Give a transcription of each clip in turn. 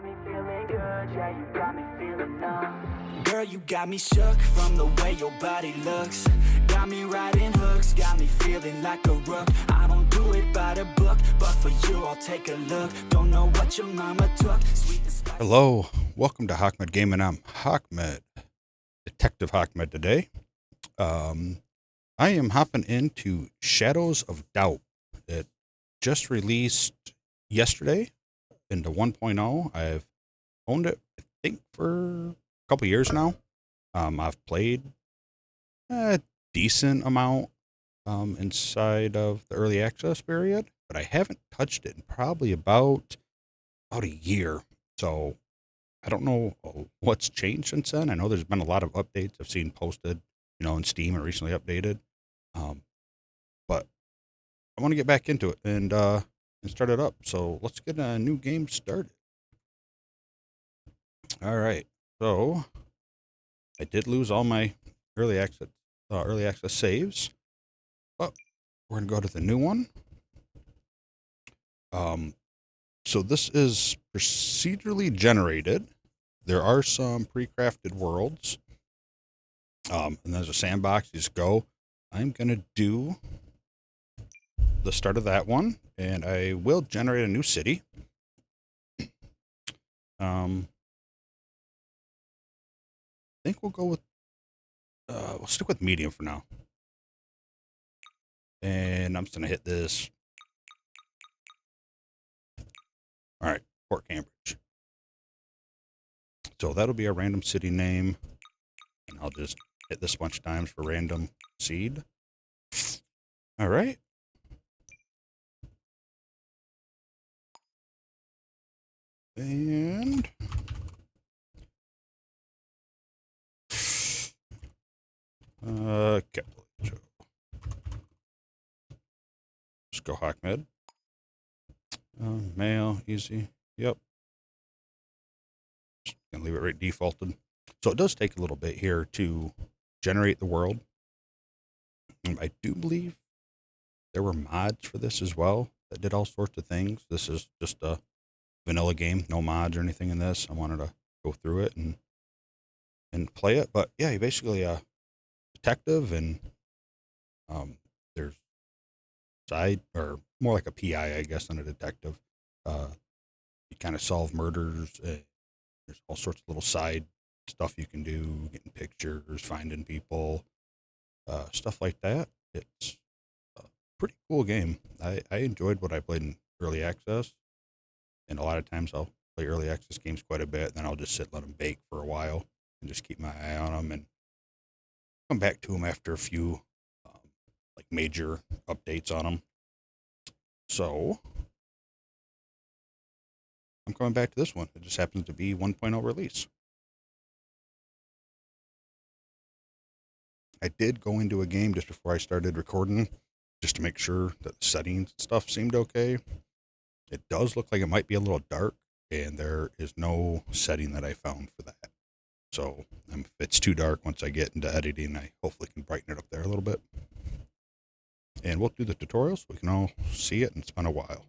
got me feeling good, yeah, you got me feeling numb. Girl, you got me shook from the way your body looks. Got me riding hooks, got me feeling like a rook. I don't do it by the book, but for you I'll take a look. Don't know what your mama took. Sweet and spicy. Hello, welcome to Hawkmed Gaming. I'm Hawkmed, Detective Hawkmed today. I am hopping into Shadows of Doubt. It just released yesterday into 1.0. I've owned it, I think, for a couple years now. I've played a decent amount inside of the early access period, but I haven't touched it in probably about a year. So I don't know what's changed since then. I know there's been a lot of updates I've seen posted, in Steam and recently updated. But I want to get back into it and start it up. So let's get a new game started. All right. So I did lose all my early access saves, but we're gonna go to the new one. So this is procedurally generated. There are some pre-crafted worlds. And there's a sandbox. You just go. I'm going to do the start of that one, and I will generate a new city. I think we'll go with, we'll stick with medium for now. And I'm just going to hit this. All right, Port Cambridge. So that'll be a random city name, and I'll just hit this a bunch of times for random seed. All right. And capital H-O. Just go Hawkmed. Mail, easy. Yep. Just gonna leave it right defaulted. So it does take a little bit here to generate the world. I do believe there were mods for this as well that did all sorts of things. This is just a vanilla game, no mods or anything in this. I wanted to go through it and play it. But yeah, you're basically a detective, and there's side, or more like a PI, I guess, than a detective. You kind of solve murders. There's all sorts of little side stuff you can do, getting pictures, finding people, stuff like that. It's a pretty cool game. I enjoyed what I played in early access, and a lot of times I'll play early access games quite a bit, and then I'll just sit and let them bake for a while and just keep my eye on them and come back to them after a few like major updates on them. So I'm coming back to this one. It just happens to be 1.0 release. I did go into a game just before I started recording, just to make sure that the settings and stuff seemed okay. It does look like it might be a little dark, and there is no setting that I found for that. So if it's too dark, once I get into editing, I hopefully can brighten it up there a little bit. And we'll do the tutorial so we can all see it, and it's been a while.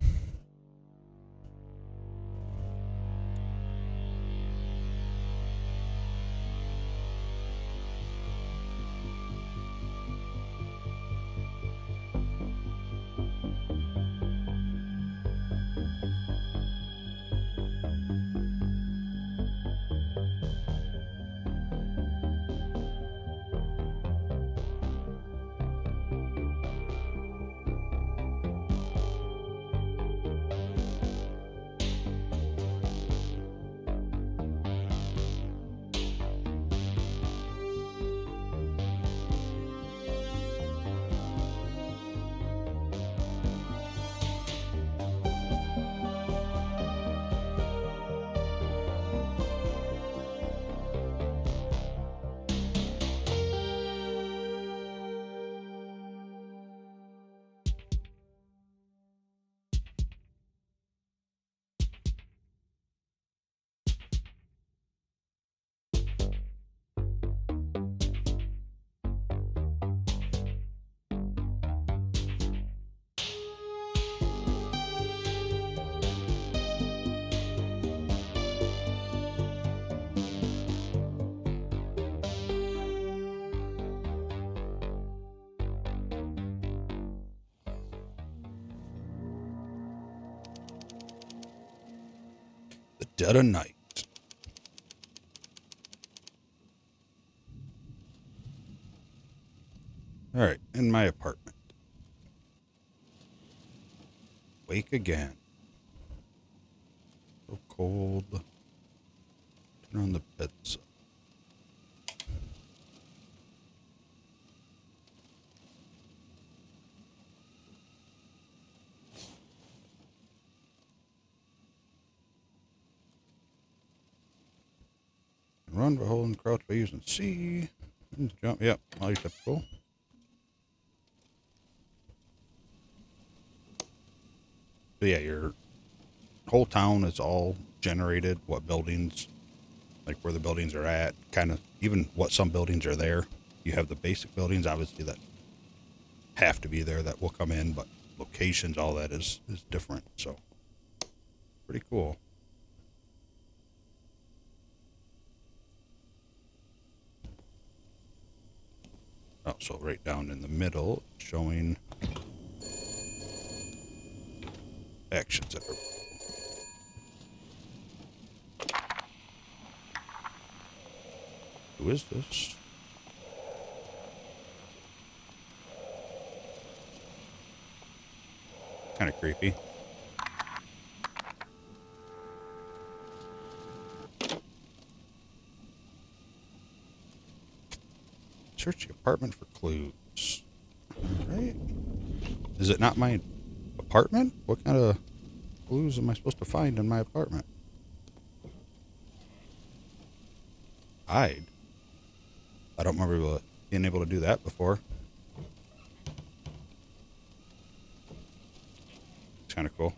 dead of night. All right, in my apartment. Wake again. So cold. Turn on the beds. Run by holding crouch by using C. And jump. Yep, all your typical. So yeah, your whole town is all generated. What buildings, like where the buildings are at, kind of even what some buildings are there. You have the basic buildings, obviously, that have to be there that will come in, but locations, all that is different. So pretty cool. Oh, so right down in the middle, showing actions that are. Who is this? Kind of creepy. Search the apartment for clues. All right. Is it not my apartment? What kind of clues am I supposed to find in my apartment? Hide. I don't remember being able to do that before. It's kind of cool.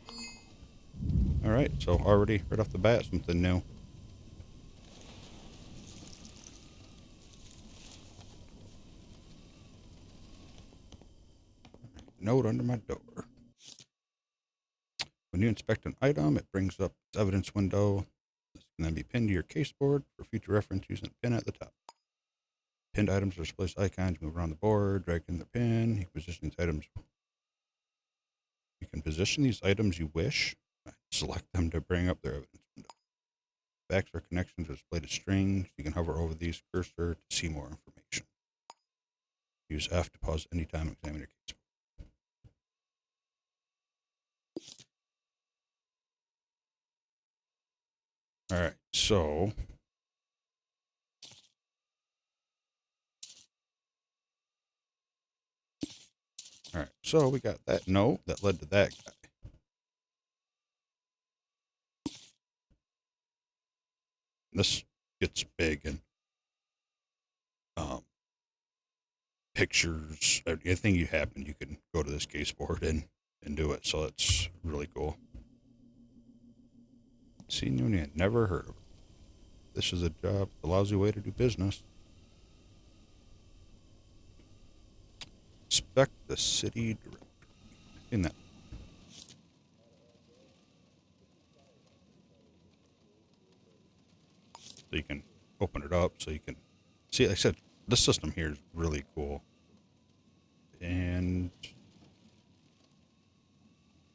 All right, so already right off the bat, something new. Note under my door. When you inspect an item, it brings up its evidence window. This can then be pinned to your caseboard for future reference using a pin at the top. Pinned items are displayed as icons. Move around the board, drag in the pin. You can position these items. You can position these items you wish. Select them to bring up their evidence window. Facts or connections are displayed as strings. You can hover over these cursor to see more information. Use F to pause anytime and examine your caseboard. All right, so we got that note that led to that guy. This gets big and pictures, anything you happen, you can go to this caseboard and do it. So it's really cool. Seen you and you had never heard of it. This is a job, a lousy way to do business. Inspect the city directory. In that. So you can open it up so you can see. Like I said, this system here is really cool. And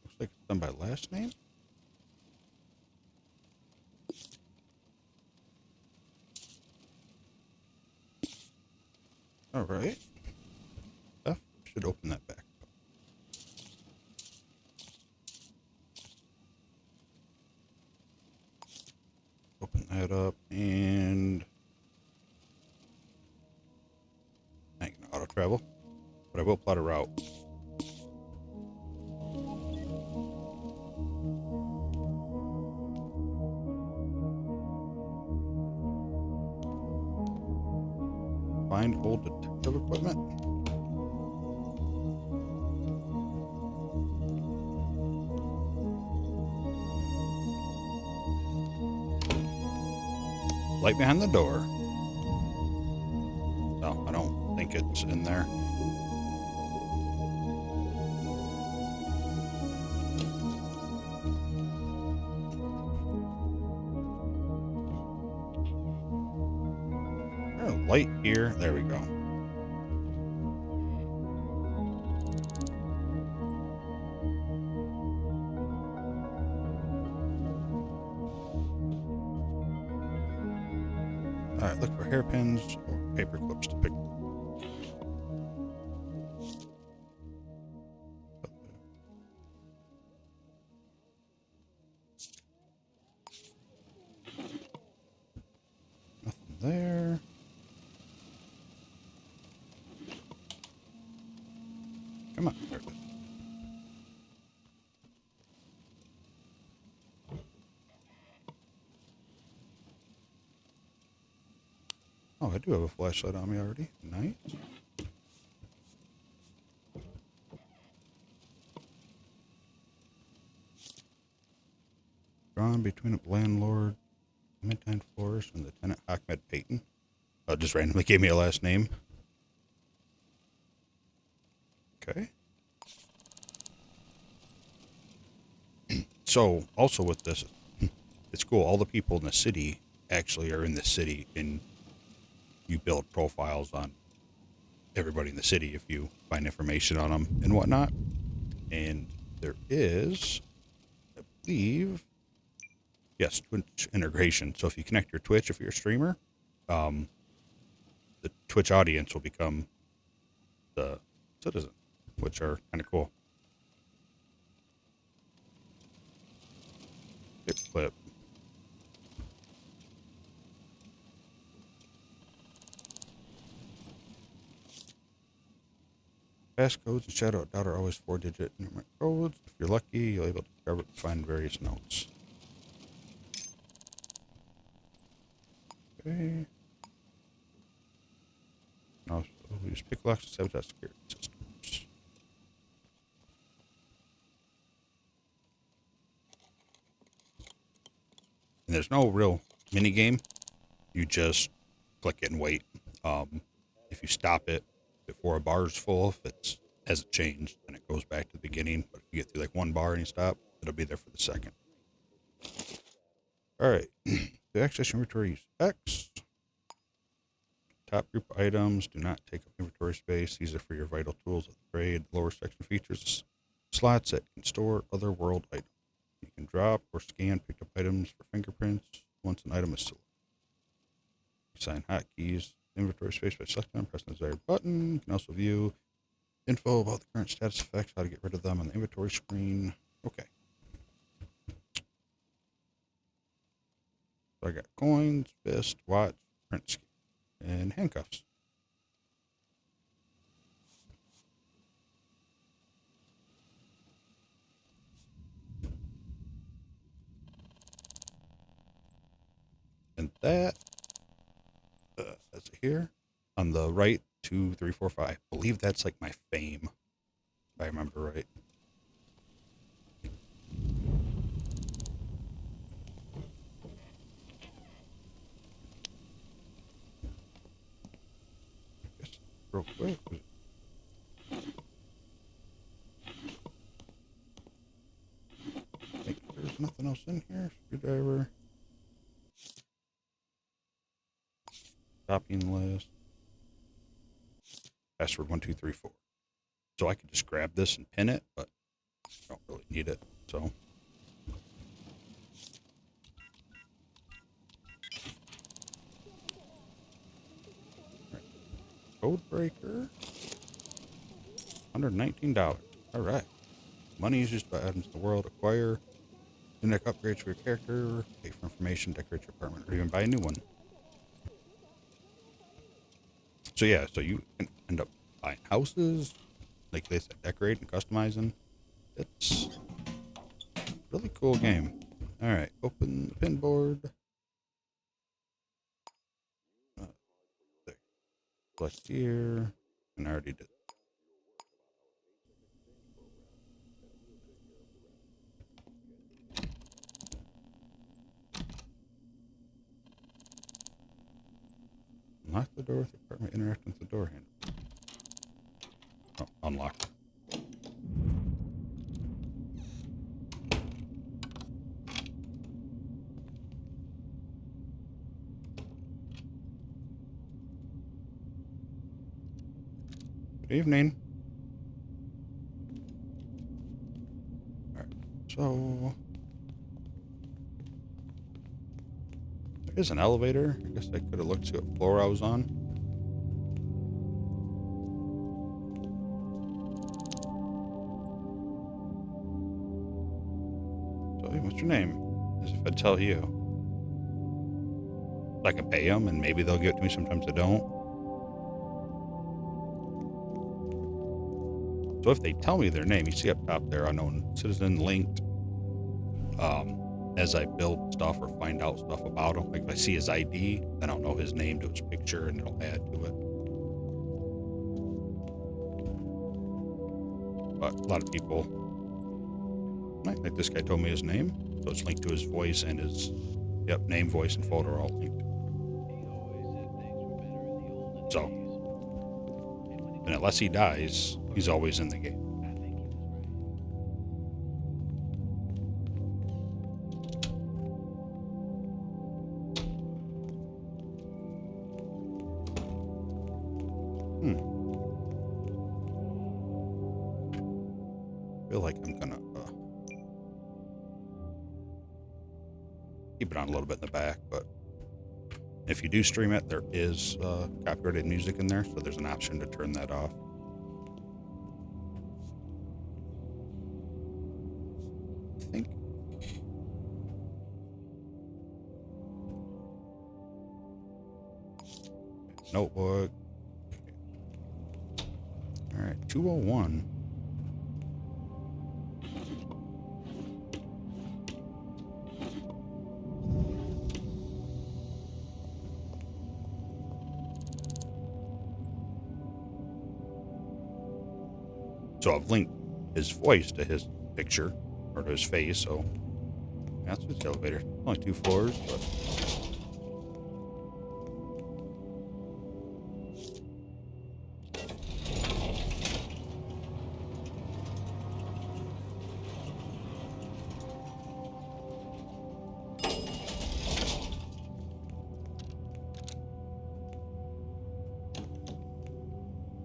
looks like it's done by last name. All right. F should open that back up. Open that up and I ain't gonna auto travel, but I will plot a route. Find old detective equipment. Light behind the door. No, I don't think it's in there. Oh, light here. There we go. Alright, look for hairpins or paper clips to pick. Nothing there. Come on. There it is. Oh, I do have a flashlight on me already. Nice. Drawn between a landlord, Midtime Forest, and Lieutenant Ahmed Payton. Just randomly gave me a last name. Okay. So, also with this, it's cool. All the people in the city actually are in the city, and you build profiles on everybody in the city if you find information on them and whatnot. And there is, I believe, yes, Twitch integration. So if you connect your Twitch, if you're a streamer, the Twitch audience will become the citizen, which are kind of cool. Clip. Passcodes and shadow out are always 4-digit numeric codes. If you're lucky, you'll be able to discover and find various notes. Okay. Now we use pick locks to sabotage security systems. And there's no real mini game. You just click it and wait. If you stop it before a bar is full, if it hasn't changed, then it goes back to the beginning. But if you get through like one bar and you stop, it'll be there for the second. All right. To access your inventory, use X. Top group items do not take up inventory space. These are for your vital tools of the trade. Lower section features slots that can store other world items. You can drop or scan picked up items for fingerprints once an item is selected. Assign hotkeys inventory space by selecting and pressing the desired button. You can also view info about the current status effects, how to get rid of them on the inventory screen. Okay. So I got coins, fist, watch, print scan, and handcuffs. And that, that's it here. On the right, 2, 3, 4, 5. I believe that's like my fame, if I remember right. Just real quick. Make sure there's nothing else in here. Screwdriver. Copying list. Password 1, 2, 3, 4. So I could just grab this and pin it, but I don't really need it. So right. Code breaker. $119. All right. Money is used by items in the world. Acquire unique upgrades for your character. Pay for information. Decorate your apartment, or even buy a new one. So yeah, so you can end up buying houses, like they said, decorating, customizing. It's a really cool game. All right, open the pin board. There. Select here, and I already did. Unlock the door with the apartment. Interact with the door handle. Oh, unlocked. Good evening. All right, so There is an elevator. I guess I could have looked to see what floor I was on. So, hey, what's your name? As if I'd tell you. I can pay them, and maybe they'll give it to me. Sometimes they don't. So if they tell me their name, you see up top there, unknown citizen linked. As I build stuff or find out stuff about him, like if I see his ID, then I'll know his name to his picture, and it'll add to it. But a lot of people, like this guy told me his name, so it's linked to his voice and his, name, voice, and photo are all linked. So, and unless he dies, he's always in the game. I feel like I'm gonna keep it on a little bit in the back, but if you do stream it, there is copyrighted music in there, so there's an option to turn that off. I think. Notebook. All right, 201. So I've linked his voice to his picture, or to his face, so that's the elevator. Only 2 floors, but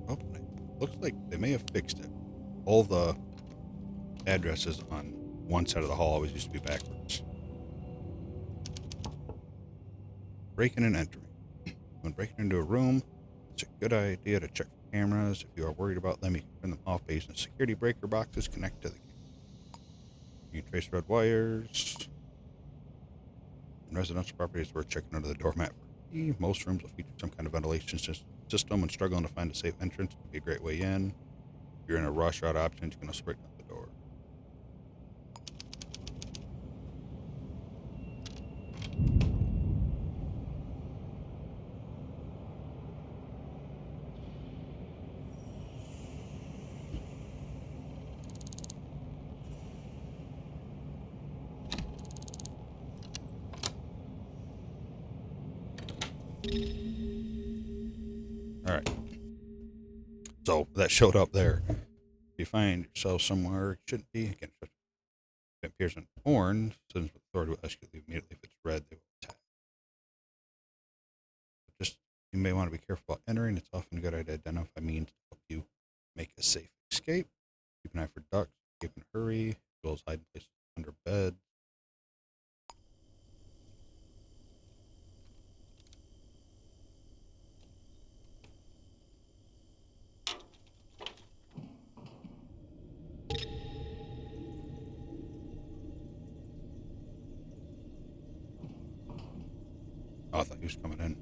oh, looks like they may have fixed it. All the addresses on one side of the hall always used to be backwards. Breaking and entering. When breaking into a room, it's a good idea to check for cameras. If you are worried about them, you can turn them off based on security breaker boxes connected to the camera. You can trace red wires. In residential properties, we're checking under the doormat for key. Most rooms will feature some kind of ventilation system. When struggling to find a safe entrance, it can be a great way in. If you're in a rush or out of options, you can also break out the door. All right. So that showed up there. If you find yourself somewhere it shouldn't be, again, if it appears in orange, citizens with authority will ask you to leave immediately. If it's red, they will attack. Just, you may want to be careful about entering. It's often a good idea to identify means to help you make a safe escape. Keep an eye for ducks. Escape in a hurry, as well as hide in places under bed. Oh, I thought he was coming in.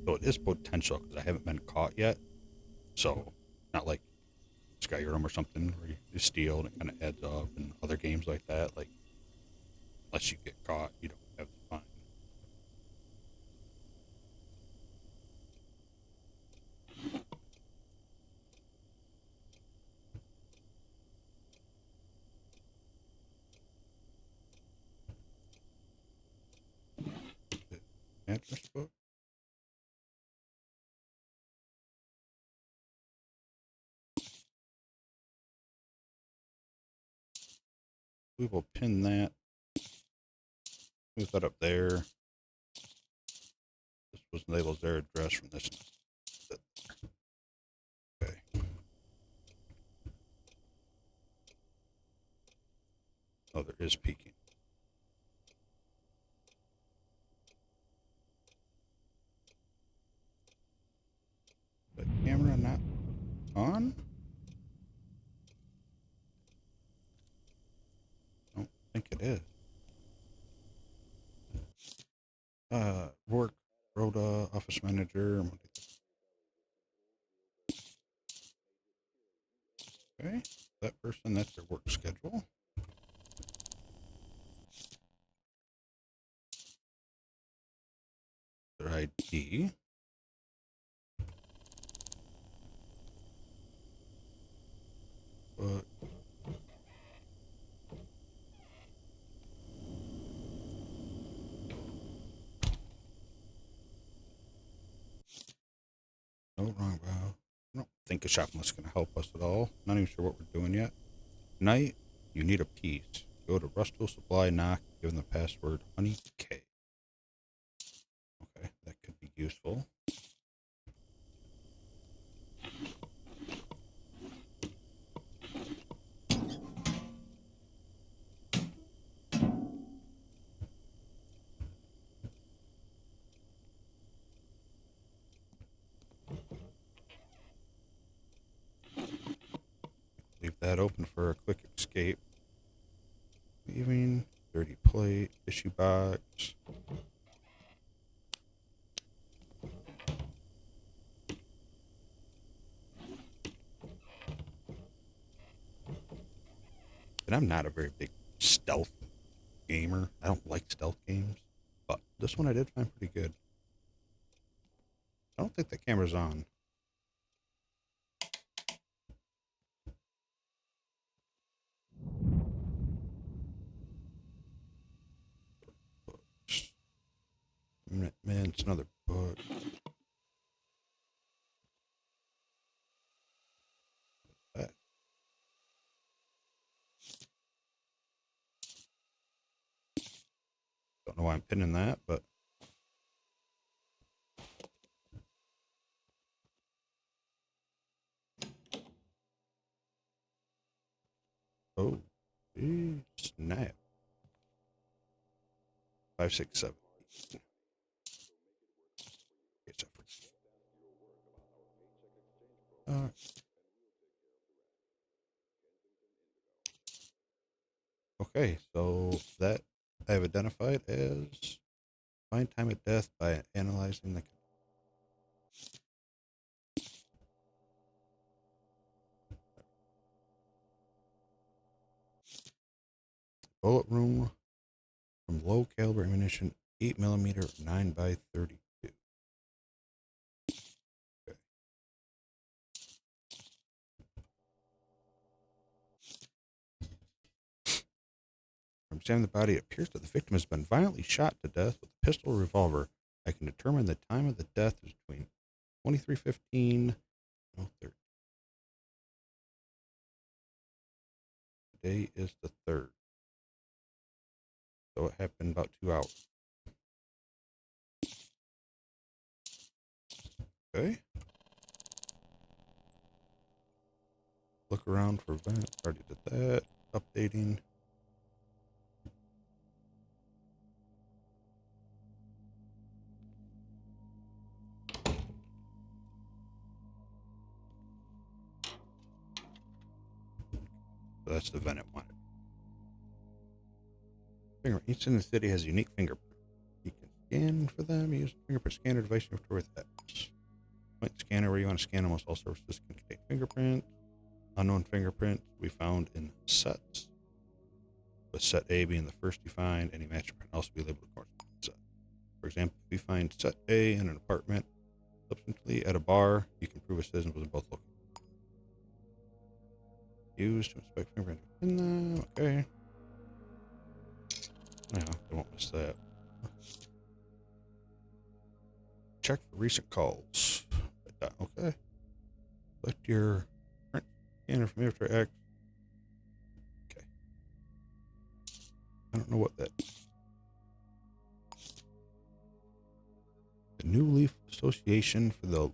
So it is potential because I haven't been caught yet. So not like Skyrim or something where you steal and it kind of adds up, and other games like that. Like unless you get caught, you don't have the fine. Address book. We will pin that. Move that up there. This was labeled their address from this. Okay. Oh, there is peeking. The camera not on? I don't think it is. Work, Rhoda, office manager. Okay, that person, that's their work schedule. Their ID. But no wrong valve. I don't think a shopping list is going to help us at all. Not even sure what we're doing yet. Night, you need a piece. Go to Rush Tool Supply, knock, give them the password Honey K. Okay, that could be useful. Leave that open for a quick escape. Leaving, dirty plate, issue box. And I'm not a very big stealth gamer. I don't like stealth games. But this one I did find pretty good. I don't think the camera's on. Man, it's another book. That. Don't know why I'm pinning that, but oh, snap. 5, 6, 7. All right. Okay, so that I have identified as find time of death by analyzing the bullet room from low caliber ammunition, 8mm, 9x32. Okay. From examining the body, it appears that the victim has been violently shot to death with a pistol or revolver. I can determine the time of the death is between 23:15 and 0:30. Today is the 3rd. So it happened about 2 hours. Okay. Look around for vent. Already did that. Updating. So that's the vent it wanted. Fingerprint. Each in the city has a unique fingerprint. You can scan for them. Use the fingerprint scanner device you have to with X. Point the scanner where you want to scan. Almost all services can contain fingerprints. Unknown fingerprints we found in sets. With set A being the first you find, any match print also be labeled according to the set. For example, if you find set A in an apartment, subsequently at a bar, you can prove a citizen was in both locations. Used to inspect fingerprints in them. Okay. Yeah, I won't miss that. Check for recent calls. Okay. Select your print scanner from After X. Okay. I don't know what that is. The New Leaf Association for the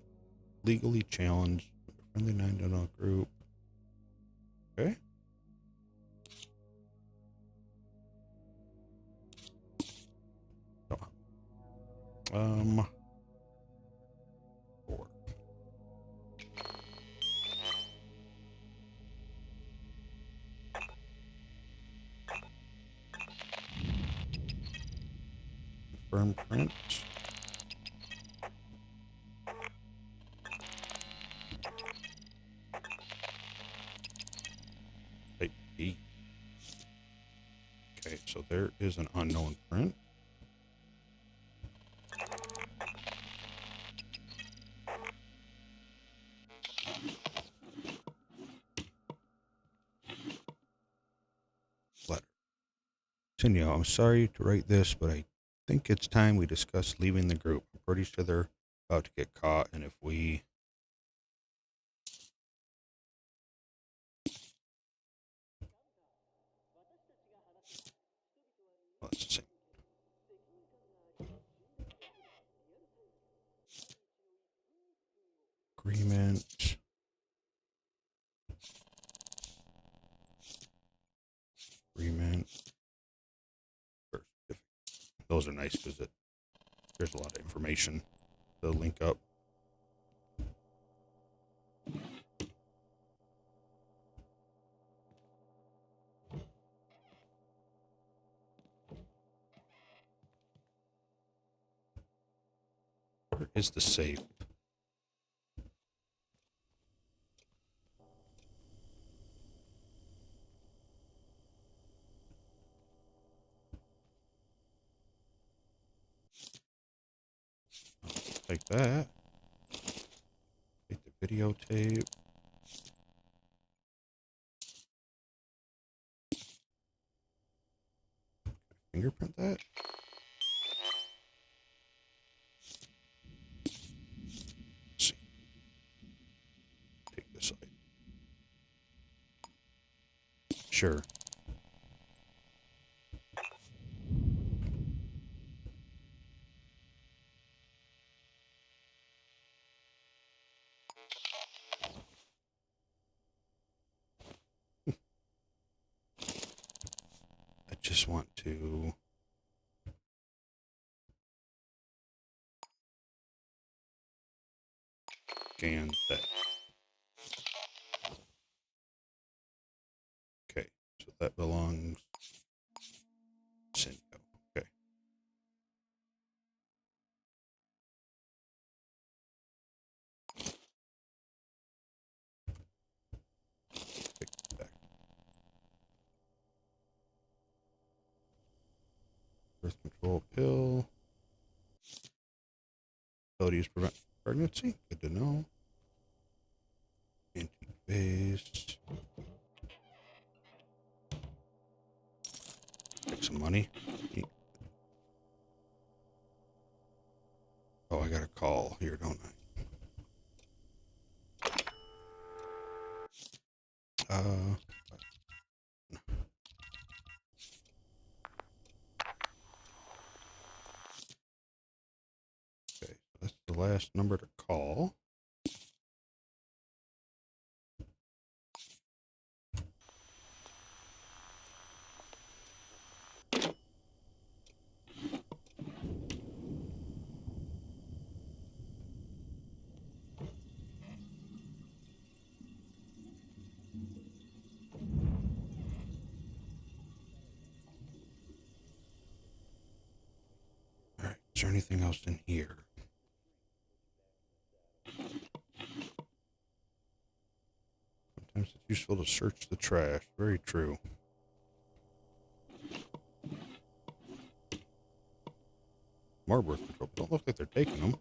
Legally Challenged. Friendly 9 group. Okay. 4. Confirm print. Type B. Okay, so there is an unknown print. Letter. Continue. I'm sorry to write this, but I think it's time we discuss leaving the group. I'm pretty sure they're about to get caught, and if we... Well, that's the same. Agreement. Agreement. Birth certificate. Those are nice because there's a lot of information to link up. Where is the safe? Take that. Take the videotape. Fingerprint that? Let's see. Take this side. Sure. I just want to scan that. Okay, so that belongs Cinco. Okay. Take it back. Birth control pill. Abilities prevent pregnancy. Good to know. Anti-phase. Take some money. Oh, I got a call here, don't I? Okay, so that's the last number to call. All right, is there anything else in here? Sometimes it's useful to search the trash. Very true. More birth control. Don't look like they're taking them.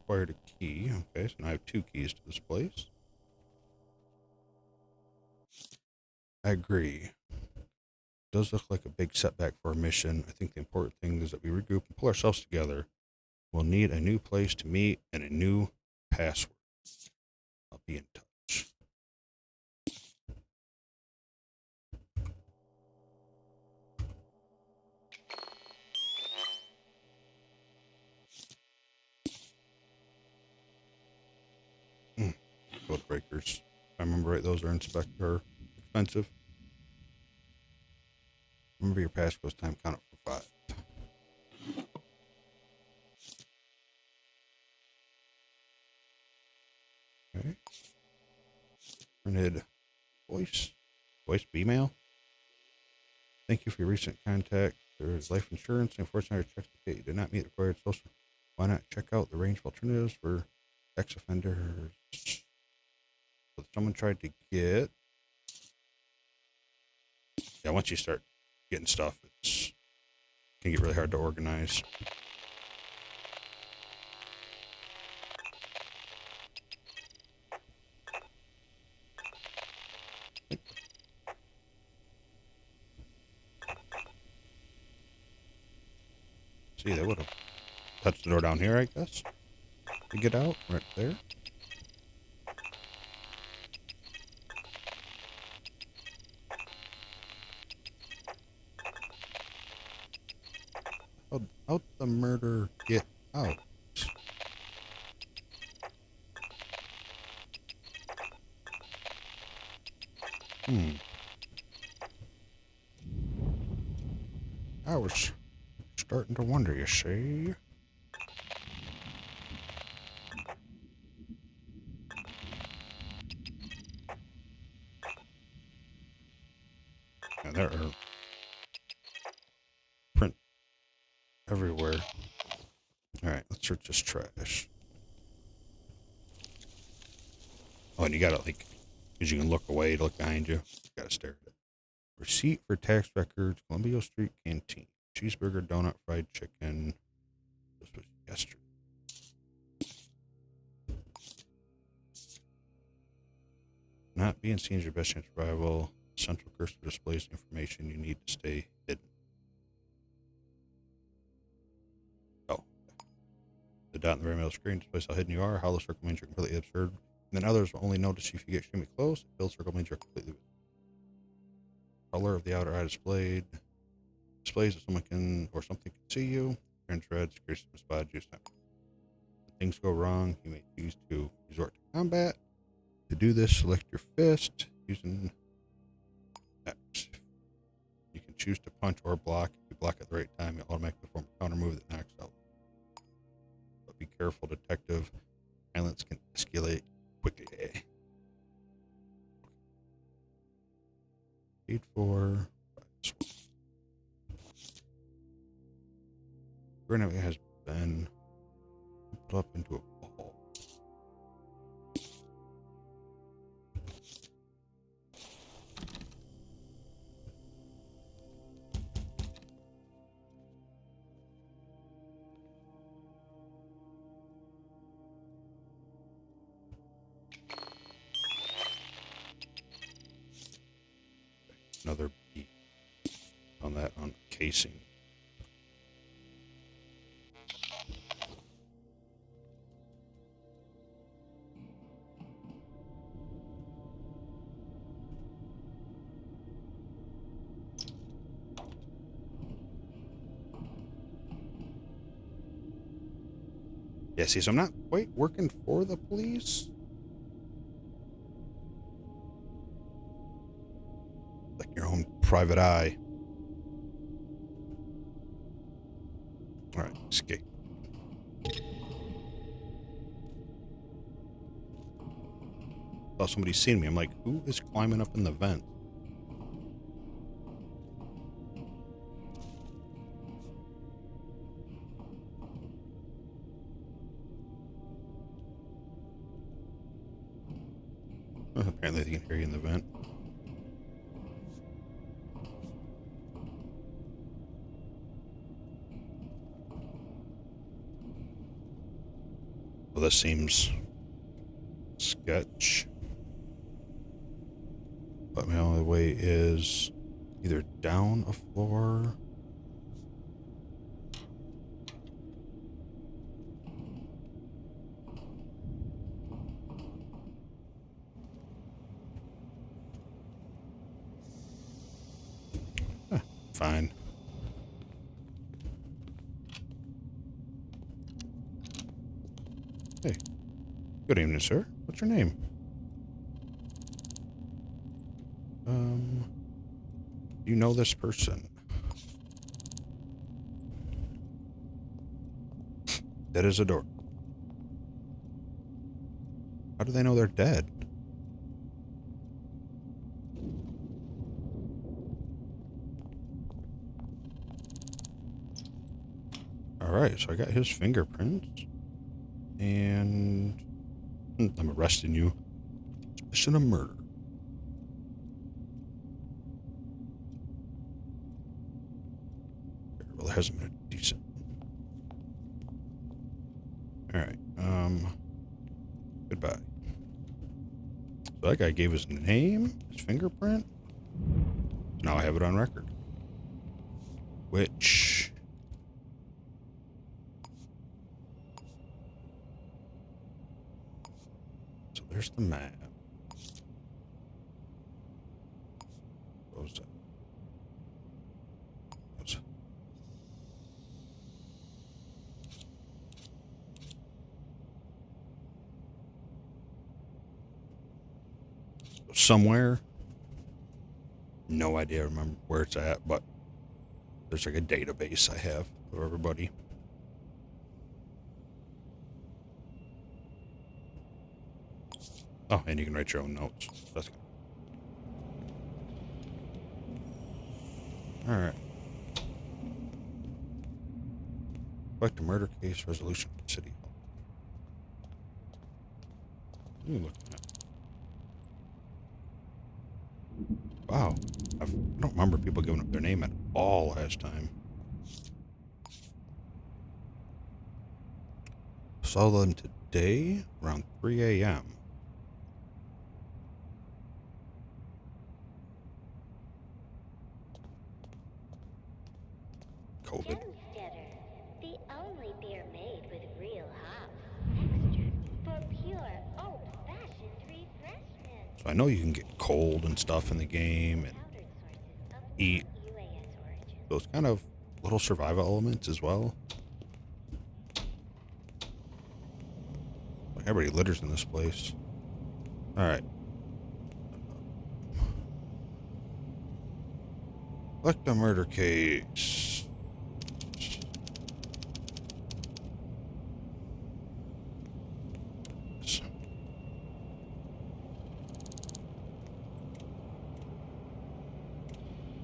Acquired a key. Okay, so now I have 2 keys to this place. I agree. It does look like a big setback for our mission. I think the important thing is that we regroup and pull ourselves together. We'll need a new place to meet and a new password. I'll be in touch. Code breakers. If I remember right, those are expensive. Remember your passcode's time count up for 5. printed voice email. Thank you for your recent contact. There is life insurance. Unfortunately, our checks indicate you did not meet the required social. Why not check out the range of alternatives for ex offenders? So someone tried to get. Yeah, once you start getting stuff, it can get really hard to organize. See, they would have touched the door down here, I guess, to get out right there. How'd the murder get out? I was starting to wonder, you see. And there are prints everywhere. Alright, let's search this trash. Oh, and you gotta, like, because you can look away to look behind you. You gotta stare at it. Receipt for tax records, Columbia Street Canteen. Cheeseburger, donut, fried chicken. This was yesterday. Not being seen is your best chance of survival. Central cursor displays information you need to stay hidden. Oh. The dot in the very middle of the screen displays how hidden you are. Hollow circle means you're completely obscured. And then others will only notice you if you get extremely close. Filled circle means you're completely visible. Color of the outer eye displayed. Displays so someone can or something can see you. Turns red, secures some spot, juice time. When things go wrong, you may choose to resort to combat. To do this, select your fist using X. You can choose to punch or block. If you block at the right time, you'll automatically perform a counter move that knocks out. But be careful, detective. Violence can escalate quickly. Paid for. Grenade has been put up into a ball. Another beat on that on casing. Yeah, see, so I'm not quite working for the police. Like your own private eye. Alright, escape. Thought somebody's seen me. I'm like, who is climbing up in the vent? Apparently they can hear you in the vent. Well, this seems sketch. But my only way is either down a floor. Fine. Hey. Good evening, sir. What's your name? You know this person? Dead as a door. How do they know they're dead? Alright, so I got his fingerprints. And I'm arresting you. Suspicion of murder. There really hasn't been a decent. Alright, goodbye. So that guy gave his name, his fingerprint. Now I have it on record. Which... So there's the map. Those... Somewhere. No idea, remember where it's at, but there's like a database I have of everybody. Oh, and you can write your own notes. That's good. All right. Collect a murder case resolution from City Hall. What are you looking at? Wow. I don't remember people giving up their name at all last time. Saw them today around 3 a.m. COVID. The only beer made with real hops. Extra for pure old-fashioned refreshment. So I know you can get cold and stuff in the game and eat those kind of little survival elements as well. Like everybody litters in this place. All right. Collect a murder case.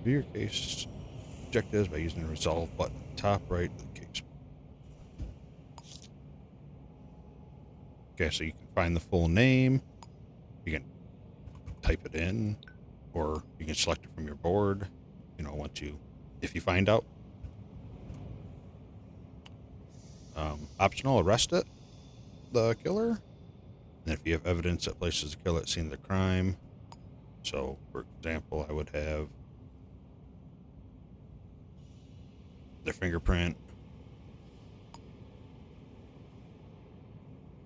View your case objectives by using the resolve button top right of the case. Okay, so you can find the full name. You can type it in, or you can select it from your board. You know, if you find out. Optional, arrest the killer. And if you have evidence that places the killer at the scene of the crime. So, for example, I would have their fingerprint.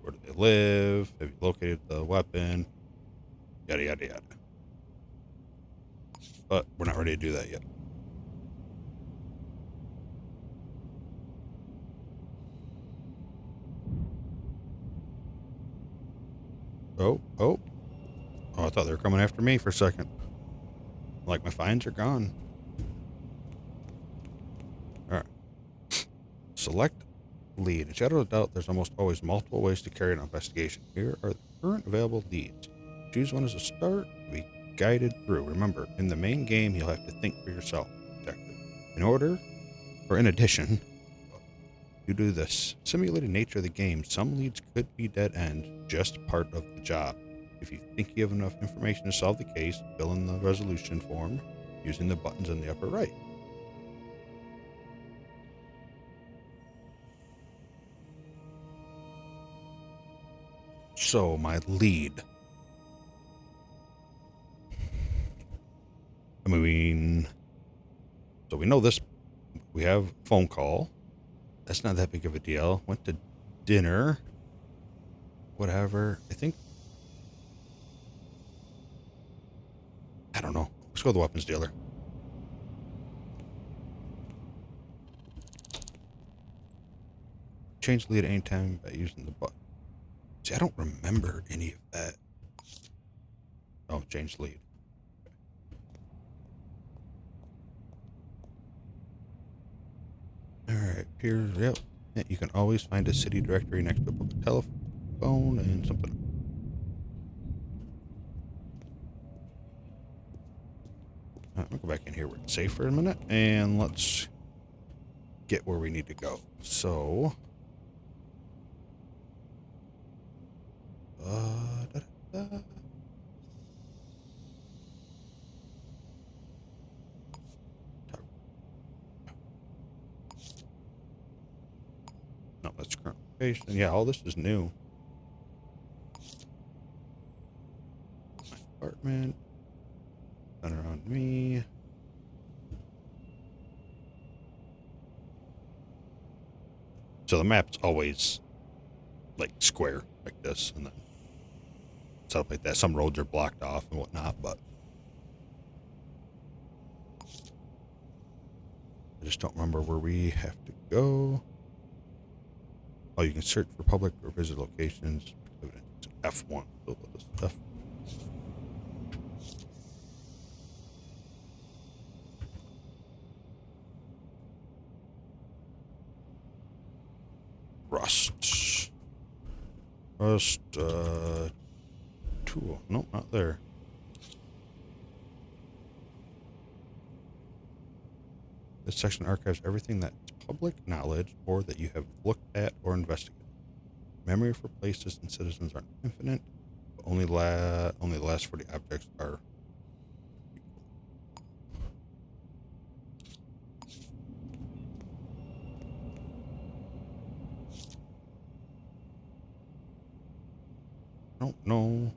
Where do they live? Have you located the weapon? Yada, yada, yada. But we're not ready to do that yet. Oh, I thought they were coming after me for a second. Like my fines are gone. Alright. Select lead. In shadow of doubt, there's almost always multiple ways to carry an investigation. Here are the current available leads. Choose one as a start to be guided through. Remember, in the main game, you'll have to think for yourself, detective. In addition, due to the simulated nature of the game, some leads could be dead ends, just part of the job. If you think you have enough information to solve the case, fill in the resolution form using the buttons in the upper right. So, my lead. So we know this. We have phone call. That's not that big of a deal. Went to dinner. Whatever. I don't know. Let's go to the weapons dealer. Change lead at any time by using the button. See, I don't remember any of that. Oh, change lead. Alright, here's, yep. Yeah, you can always find a city directory next to a public telephone and something. I'll go back in here where it's safe for a minute, and let's get where we need to go. So, da-da-da. No, that's current location. Yeah, all this is new. My apartment. Center on me. So the map's always like square like this, and then stuff like that. Some roads are blocked off and whatnot, but I just don't remember where we have to go. Oh, you can search for public or visit locations. It's F1. So this F. Rust. Rust, tool. Nope, not there. This section archives everything that's public knowledge or that you have looked at or investigated. Memory for places and citizens aren't infinite, but only the last 40 objects are. I don't know.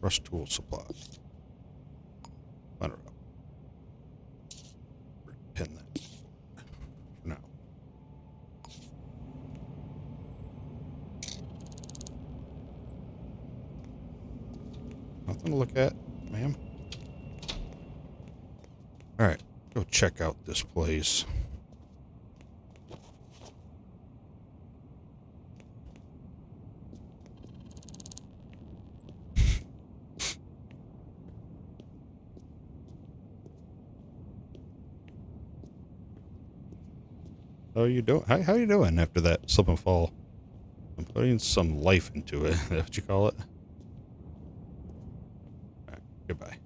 Rust tool supply. Unravel. Pin that for now. Nothing to look at, ma'am. Alright, go check out this place. How you doing? How you doing after that slip and fall? I'm putting some life into it. Is that what you call it? Alright, goodbye.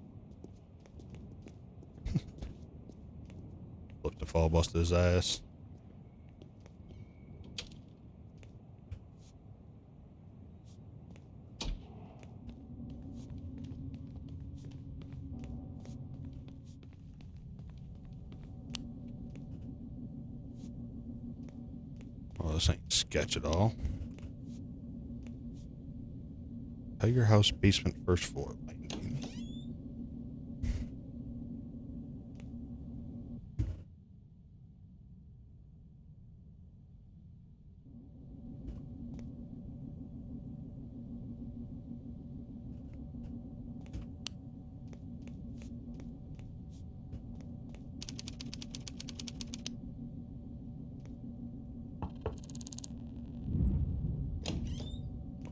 Flip to fall, busted his ass. Well, this ain't sketch at all. Tiger House basement first floor.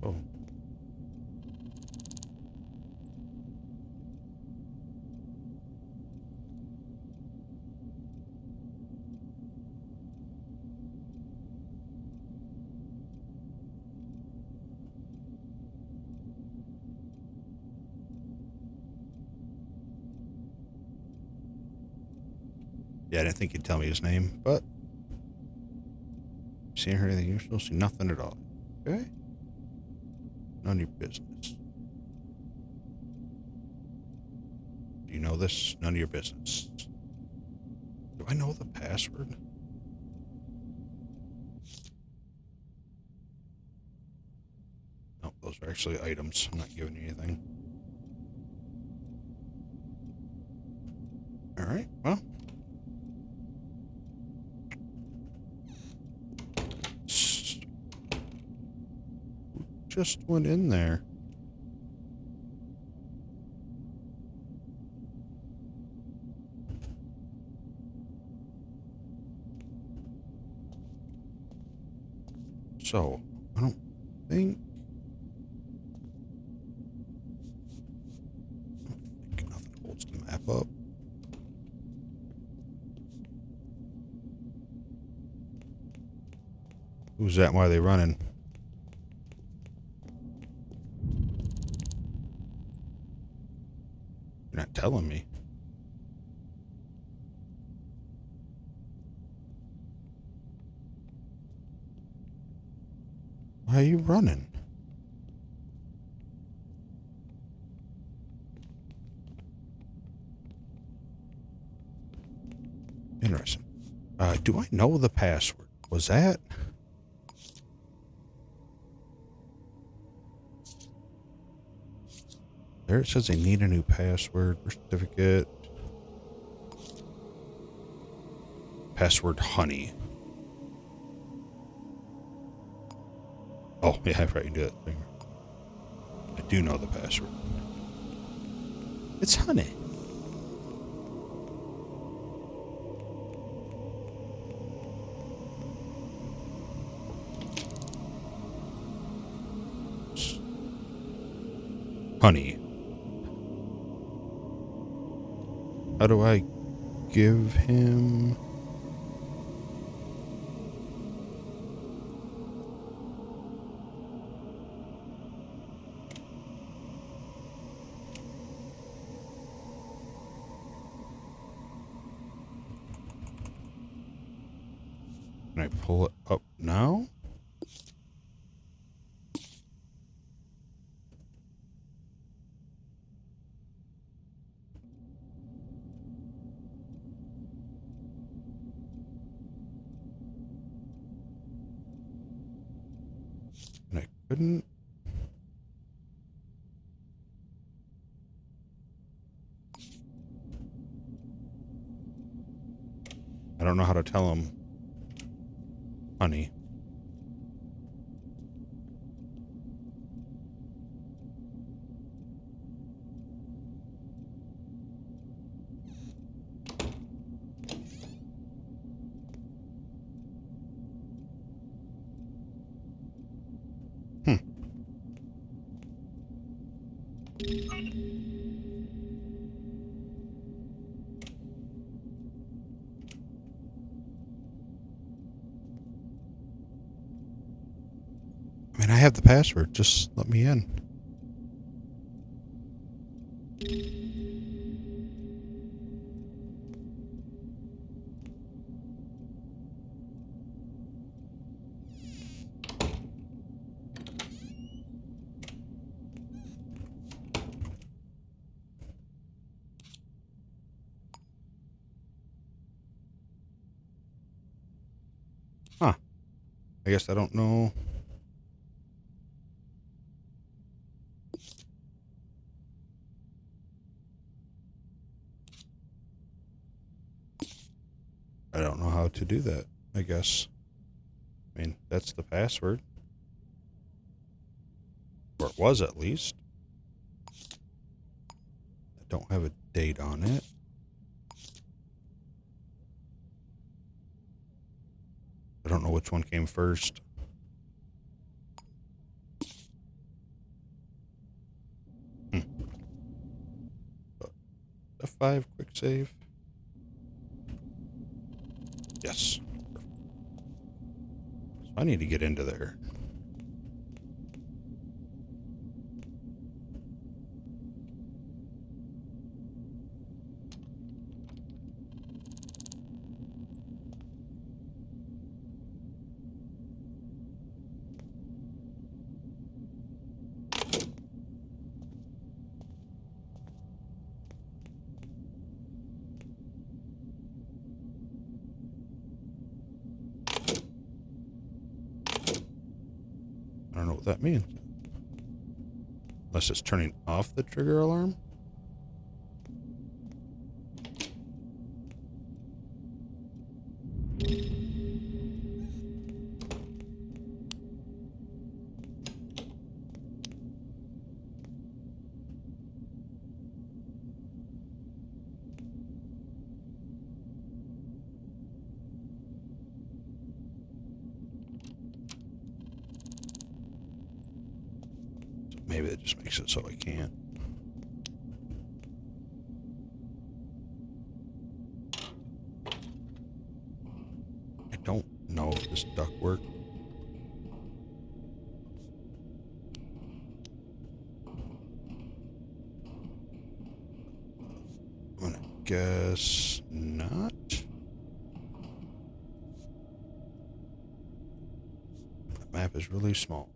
Oh. Yeah, I didn't think you'd tell me his name, but seeing her anything usual, see nothing at all. Okay. None of your business. Do you know this? None of your business. Do I know the password? No, those are actually items. I'm not giving you anything. Alright, well. Just went in there. So, I don't think nothing holds the map up. Who's that? Why are they running? telling me. Why are you running? Interesting. Do I know the password? Was that? There it says they need a new password, birth certificate. Password honey. Oh, yeah, right, you do that thing. I do know the password. It's honey. Honey. How do I give him? Can I pull it up now? And I couldn't. I don't know how to tell him. Honey. Hmm. I mean, I have the password. Just let me in. Huh. I guess I don't know. I don't know how to do that, I guess. I mean, that's the password. Or it was, at least. I don't have a date on it. I don't know which one came first. F5 quick save. Yes. So I need to get into there. I don't know what that means. Unless it's turning off the trigger alarm. So maybe that just makes it so I can't. I don't know if this duck worked. guess not. The map is really small.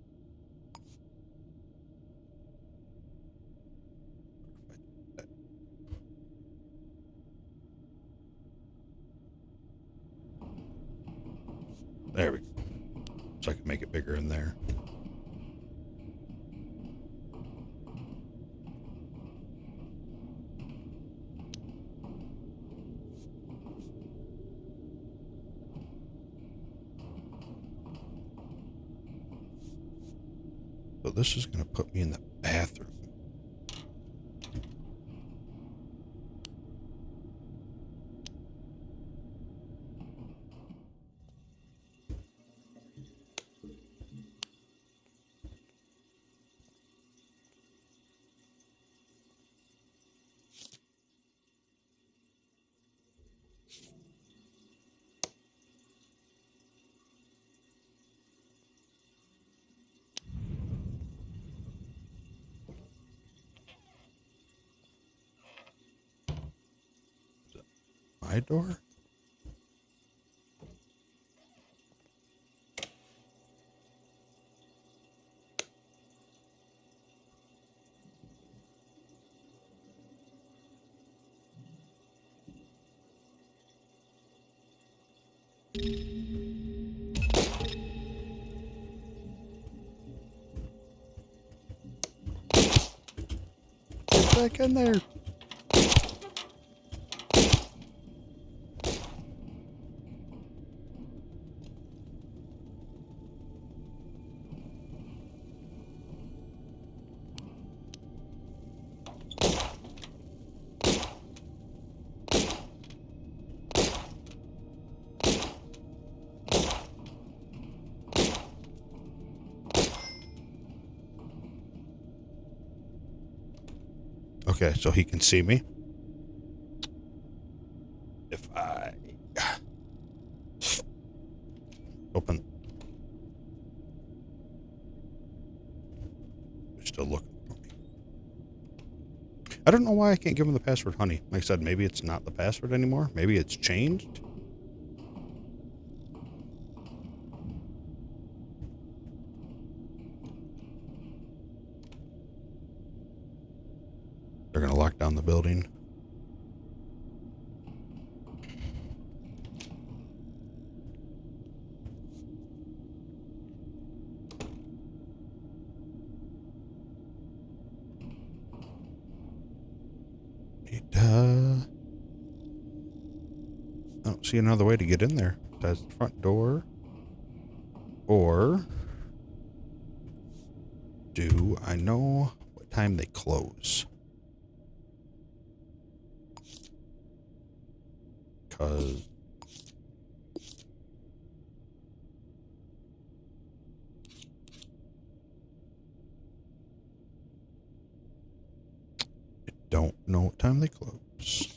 There we go. So I can make it bigger in there. So this is going to put me in the bathroom. My door? Get back in there. Okay, so he can see me. If I open, they're still looking for me. I don't know why I can't give him the password, honey. Like I said, maybe it's not the password anymore. Maybe it's changed. They're going to lock down the building. I don't see another way to get in there. That's the front door. Or do I know what time they close? Because I don't know what time they close.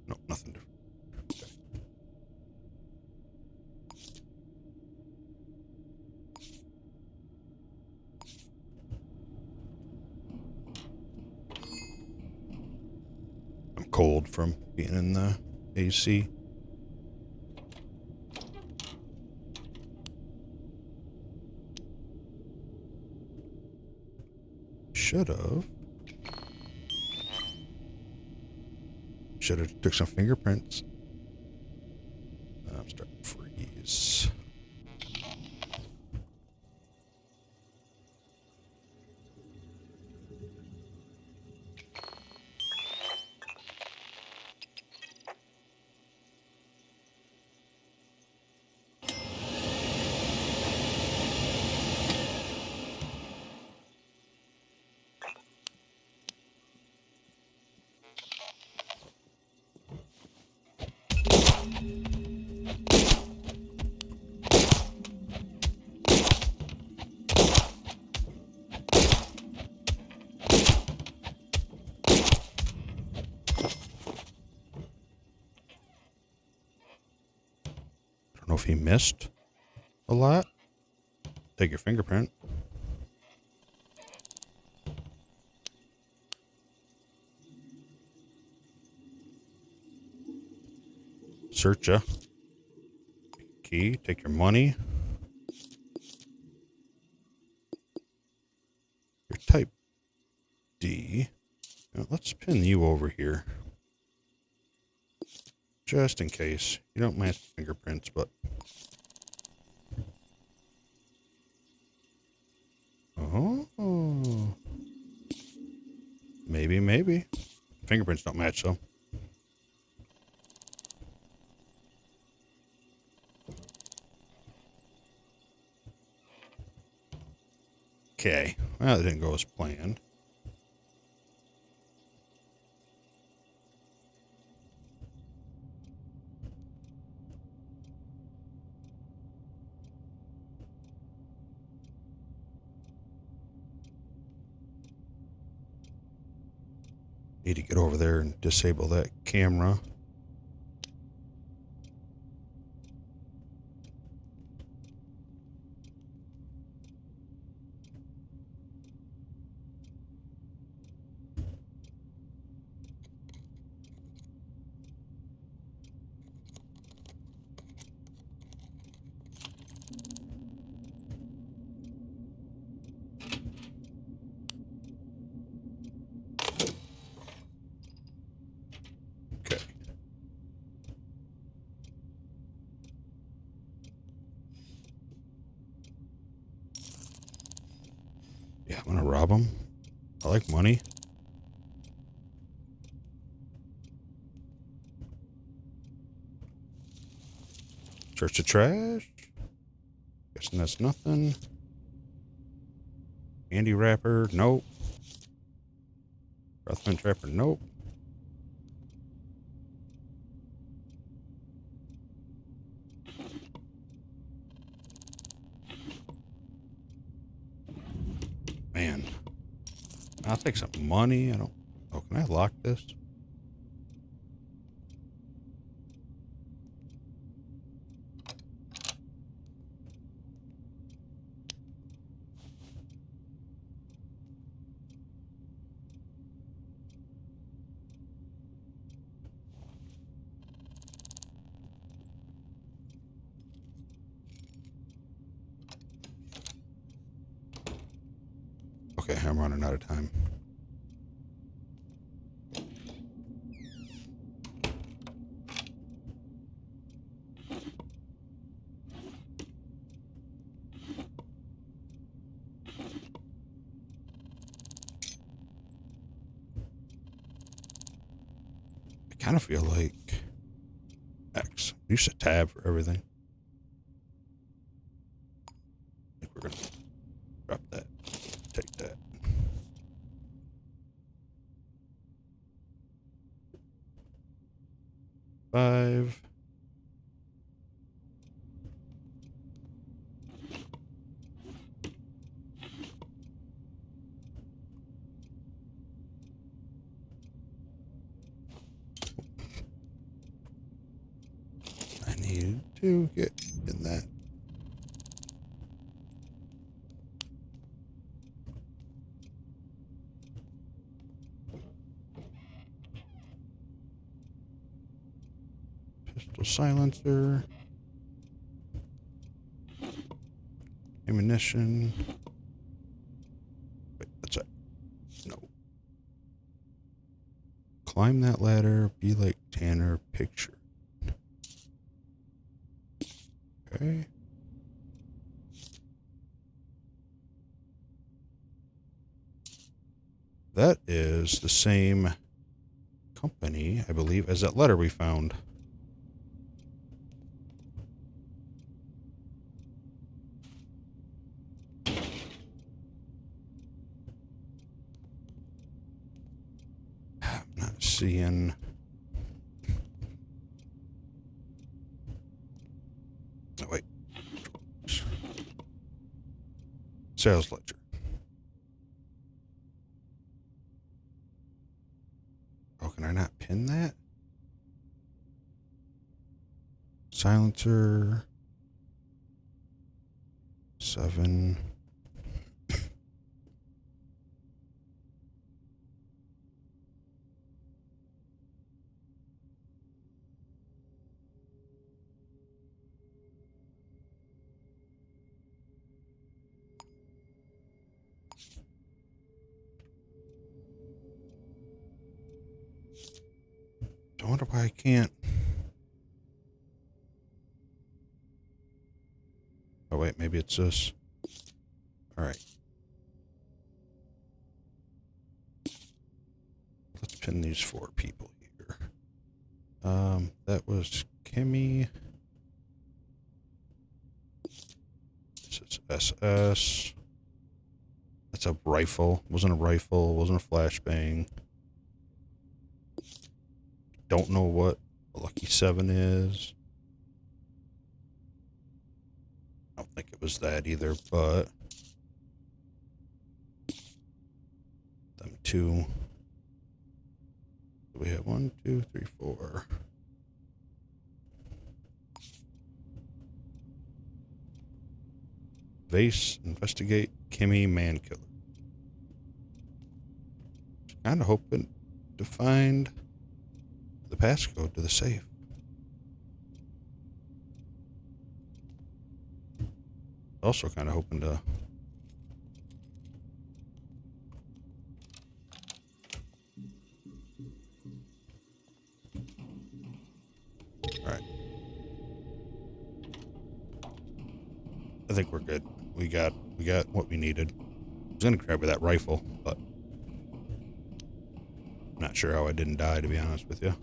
No, nothing different. I'm cold from being in the AC. Should have took some fingerprints. I'm starting to freeze. I don't know if he missed a lot. Take your fingerprint. Search ya. Key. Take your money. Your type D. Now, let's pin you over here. Just in case. You don't match fingerprints, but... Oh. Maybe. Fingerprints don't match, though. Okay. Well, that didn't go as planned. Need to get over there and disable that camera. Okay. Yeah, I'm gonna rob him. I like money. Search the trash. Guessing that's nothing. Candy wrapper, nope. Breath mint wrapper, nope. Man. I'll take some money. I don't... Oh, can I lock this? Okay, I'm running out of time. I kind of feel like X. Use a tab for everything. I think we're gonna drop that. Take that. Five. I need to get in that. Pistol silencer. Ammunition. Wait, that's it. No. Climb that ladder. Be like Tanner. Picture. Okay. That is the same company, I believe, as that letter we found. I'm not seeing... Oh, wait. Sales ledger. Oh, can I not pin that? Silencer. 7. I wonder why I can't. Oh, wait, maybe it's this. All right. Let's pin these 4 people here. That was Kimmy. This is SS. That's a rifle. Wasn't a rifle. Wasn't a flashbang. Don't know what a Lucky 7 is. I don't think it was that either, but them 2. We have 1, 2, 3, 4. Vase, investigate, Kimmy, man killer. Kind of hoping to find the passcode to the safe. Also kind of hoping to... Alright. I think we're good. We got what we needed. I was going to grab that rifle, but... I'm not sure how I didn't die, to be honest with you.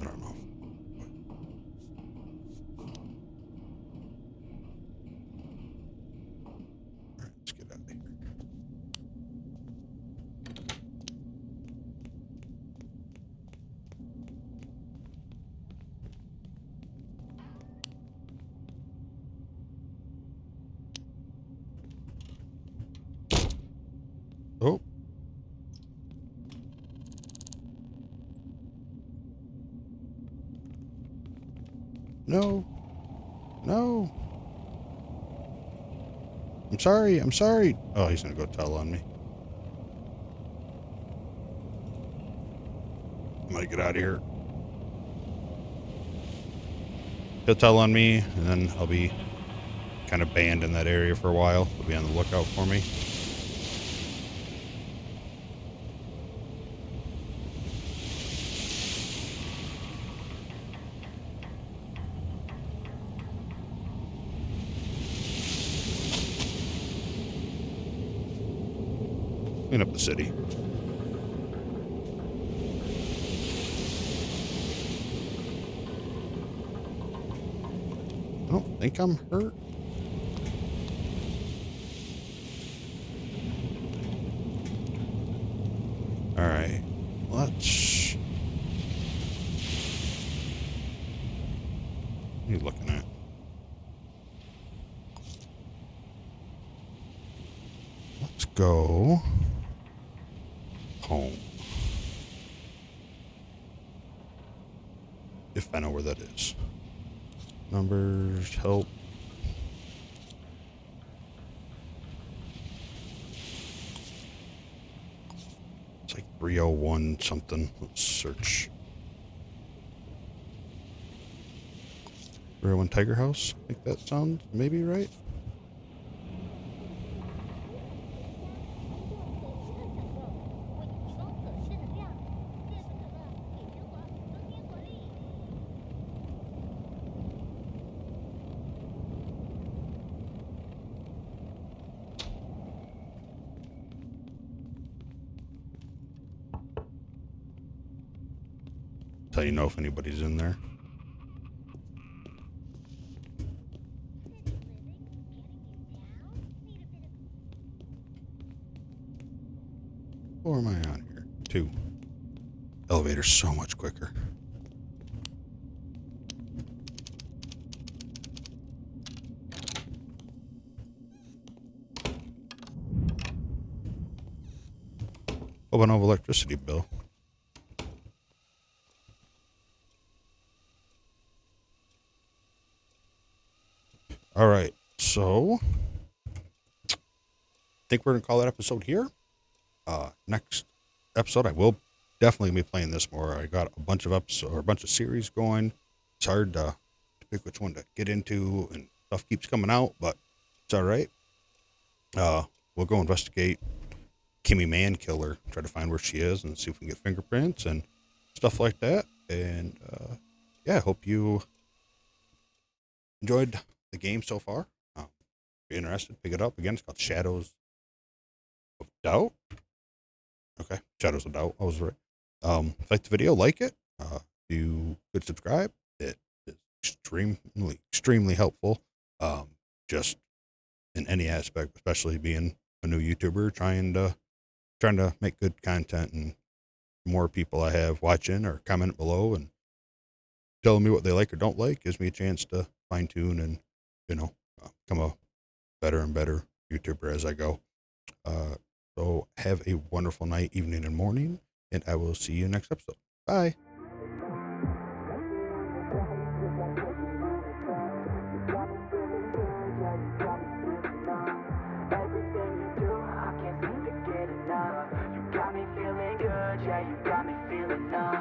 I don't know. Alright, let's get out of here. Oh. No. No. I'm sorry. I'm sorry. Oh, he's going to go tell on me. I'm going to get out of here. He'll tell on me, and then I'll be kind of banned in that area for a while. He'll be on the lookout for me. Clean up the city. I don't think I'm hurt. All right, let's... What are you looking at? Let's go home. If I know where that is. Numbers, help. It's like 301 something. Let's search. 301 Tiger House. I think that sounds maybe right. Tell you know if anybody's in there. Or am I on here? 2. Elevator's so much quicker. Hope I don't have electricity bill. All right. So I think we're going to call that episode here. Next episode, I will definitely be playing this more. I got a bunch of episodes or a bunch of series going. It's hard to pick which one to get into, and stuff keeps coming out, but it's all right. We'll go investigate Kimmy Man Killer, try to find where she is, and see if we can get fingerprints and stuff like that. And yeah, I hope you enjoyed the game so far. If you're interested, pick it up. Again, it's called Shadows of Doubt. Okay, Shadows of Doubt. I was right. If you like the video, like it. You could subscribe. It is extremely helpful. Just in any aspect, especially being a new YouTuber, trying to make good content, and the more people I have watching or comment below and telling me what they like or don't like gives me a chance to fine tune and become a better and better YouTuber as I go. So have a wonderful night, evening, and morning, and I will see you next episode. Bye. Everything you do, I can't seem to get enough. You got me feeling good, yeah, you got me feeling numb.